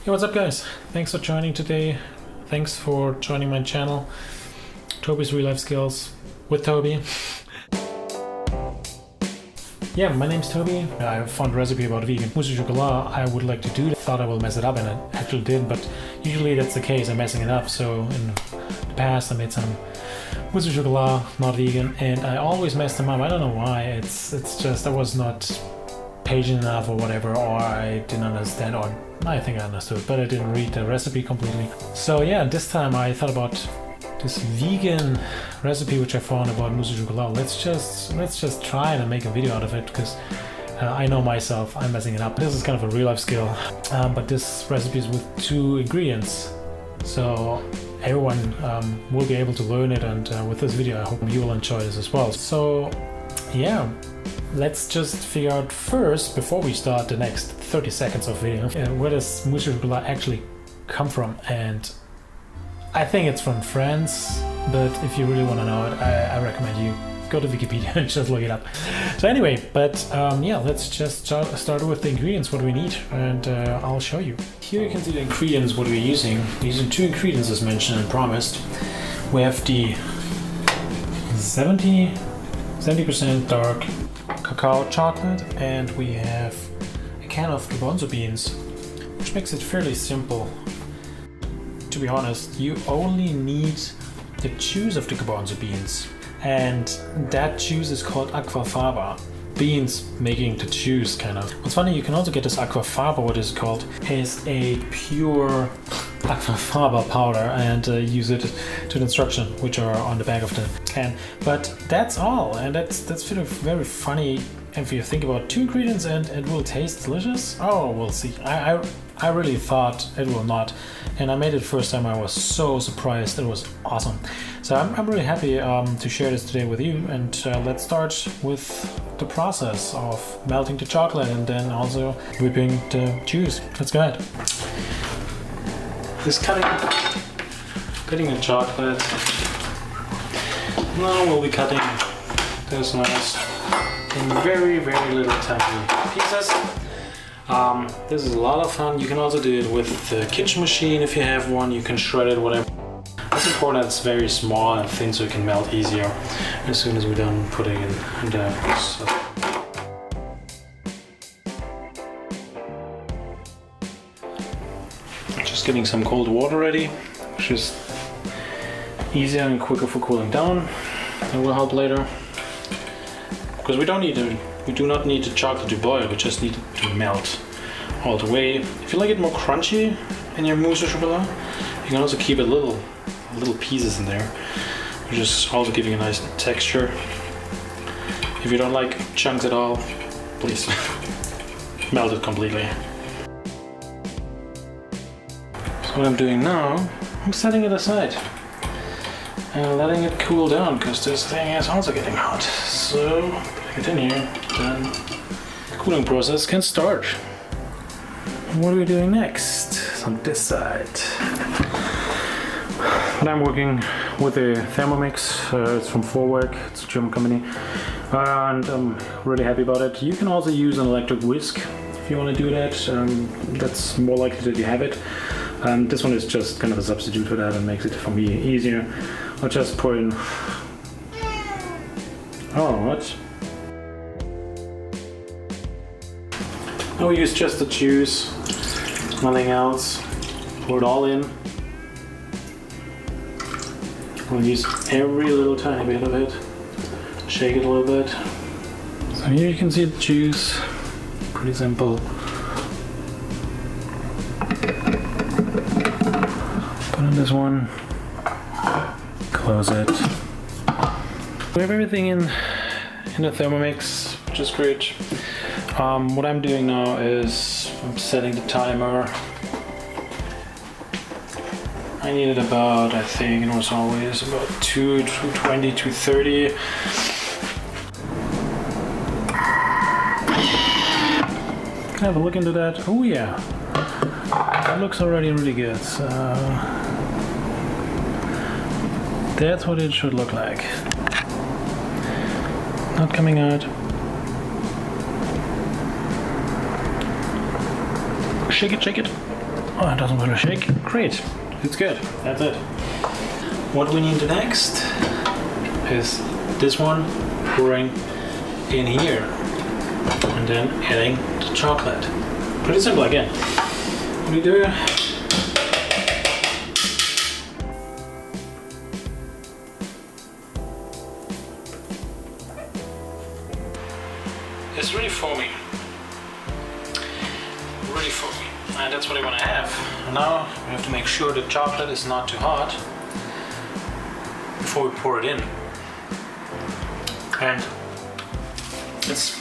Hey, what's up guys? Thanks for joining today. Thanks for joining my channel, Toby's Real Life Skills with Toby. Yeah, my name's Toby. I found a recipe about vegan mousse chocolat. I would like to do. Thought I will mess it up, and I actually did, but usually that's the case. I'm messing it up. So in the past I made some mousse chocolat, not vegan, and I always mess them up. I don't know why. It's just I was not patient enough or whatever, or I didn't understand, or I think I understood, but I didn't read the recipe completely. So yeah, this time I thought about this vegan recipe which I found about mousse chocolat. Let's just try it and make a video out of it, because I know myself, I'm messing it up. This is kind of a real life skill, but this recipe is with 2 ingredients, so everyone will be able to learn it, and with this video I hope you will enjoy this as well. So yeah, let's just figure out first, before we start the next 30 seconds of video, where does mousse chocolat actually come from. And I think it's from France, but if you really want to know it, I recommend you go to Wikipedia and just look it up. So anyway, but yeah, let's just start with the ingredients, what we need, and I'll show you. Here you can see the ingredients, what we're using. We're using 2 ingredients as mentioned and promised. We have the 70% dark cacao chocolate, and we have a can of garbanzo beans, which makes it fairly simple. To be honest, you only need the juice of the garbanzo beans, and that juice is called Aquafaba. Beans making the juice, kind of. What's funny, you can also get this Aquafaba, what is called, is a pure Aquafaba powder, and use it to the instructions which are on the back of the can. But that's all, and that's very funny. If you think about 2 ingredients and it will taste delicious, oh, we'll see. I really thought it will not, and I made it first time. I was so surprised. It was awesome. So I'm really happy to share this today with you, and let's start with the process of melting the chocolate and then also whipping the juice. Let's go ahead. Just cutting the chocolate. Now we'll be cutting this nice in very little tiny pieces. This is a lot of fun. You can also do it with the kitchen machine if you have one. You can shred it, whatever. It's important that it's very small and thin so it can melt easier as soon as we're done putting it in there. So. Just getting some cold water ready, which is easier and quicker for cooling down. It will help later, because we do not need the chocolate to boil. We just need it to melt all the way. If you like it more crunchy in your mousse chocolat, you can also keep little pieces in there, which is also giving a nice texture. If you don't like chunks at all, please melt it completely. So what I'm doing now, I'm setting it aside and letting it cool down, because this thing is also getting hot. So put it in here, then the cooling process can start. What are we doing next? On this side. But I'm working with a Thermomix. It's from Vorwerk. It's a German company, and I'm really happy about it. You can also use an electric whisk if you want to do that. That's more likely that you have it. This one is just kind of a substitute for that and makes it for me easier. I'll just pour in. Oh, what? Now we use just the juice, nothing else. Pour it all in. We'll use every little tiny bit of it. Shake it a little bit. So here you can see the juice. Pretty simple. Put in this one. Close it. We have everything in the Thermomix, which is great. What I'm doing now is I'm setting the timer. I needed about, I think it was always about 220, 230. Can I have a look into that? Oh yeah, that looks already really good. So that's what it should look like. Not coming out. Shake it, shake it. Oh, it doesn't want to shake. Great. It's good. That's it. What we need next is this one pouring in here and then adding the chocolate. Pretty simple again. What do you do? It's really foamy. Really foamy. And that's what I want to have. Now we have to make sure the chocolate is not too hot before we pour it in. And it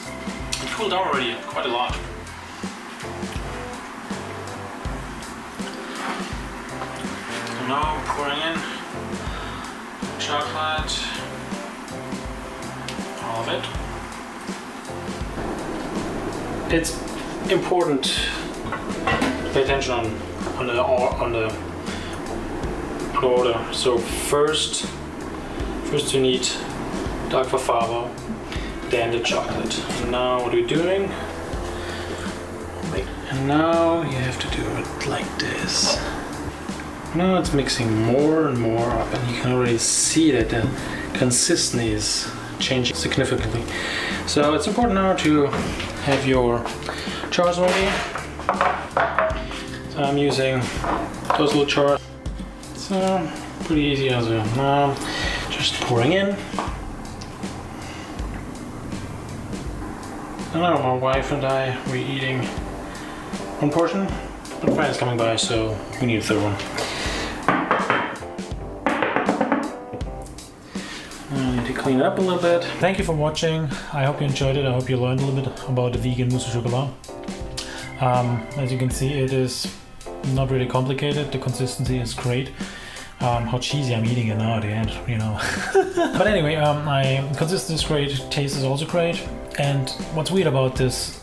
cooled down already quite a lot. And now pouring in chocolate, all of it. It's important to pay attention on the order. So first you need the Aquafaba, then the chocolate. And now what are we doing? And now you have to do it like this. Now it's mixing more and more up, and you can already see that the consistency is changing significantly. So it's important now to have your jars ready. So I'm using those little jars. So pretty easy as well. Now just pouring in. And now my wife and I, we're eating one portion, but Brian's coming by, so we need a third one. I need to clean it up a little bit. Thank you for watching. I hope you enjoyed it. I hope you learned a little bit about the vegan mousse au chocolat. As you can see, it is not really complicated. The consistency is great. How cheesy I'm eating it now at the end, you know. But anyway, consistency is great. Taste is also great. And what's weird about this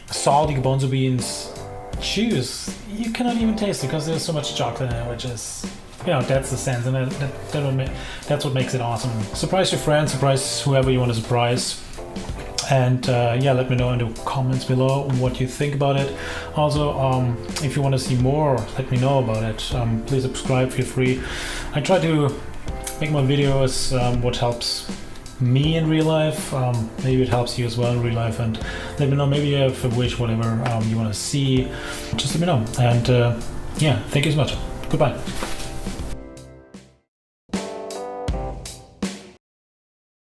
salty garbanzo beans juice, you cannot even taste it because there's so much chocolate in it, which is, you know, that's the sense, and that's what makes it awesome. Surprise your friends, surprise whoever you want to surprise. And yeah, let me know in the comments below what you think about it. Also, if you want to see more, let me know about it. Please subscribe, feel free. I try to make my videos what helps me in real life. Maybe it helps you as well in real life, and let me know, maybe you have a wish, whatever you want to see, just let me know. And yeah, thank you so much. Goodbye.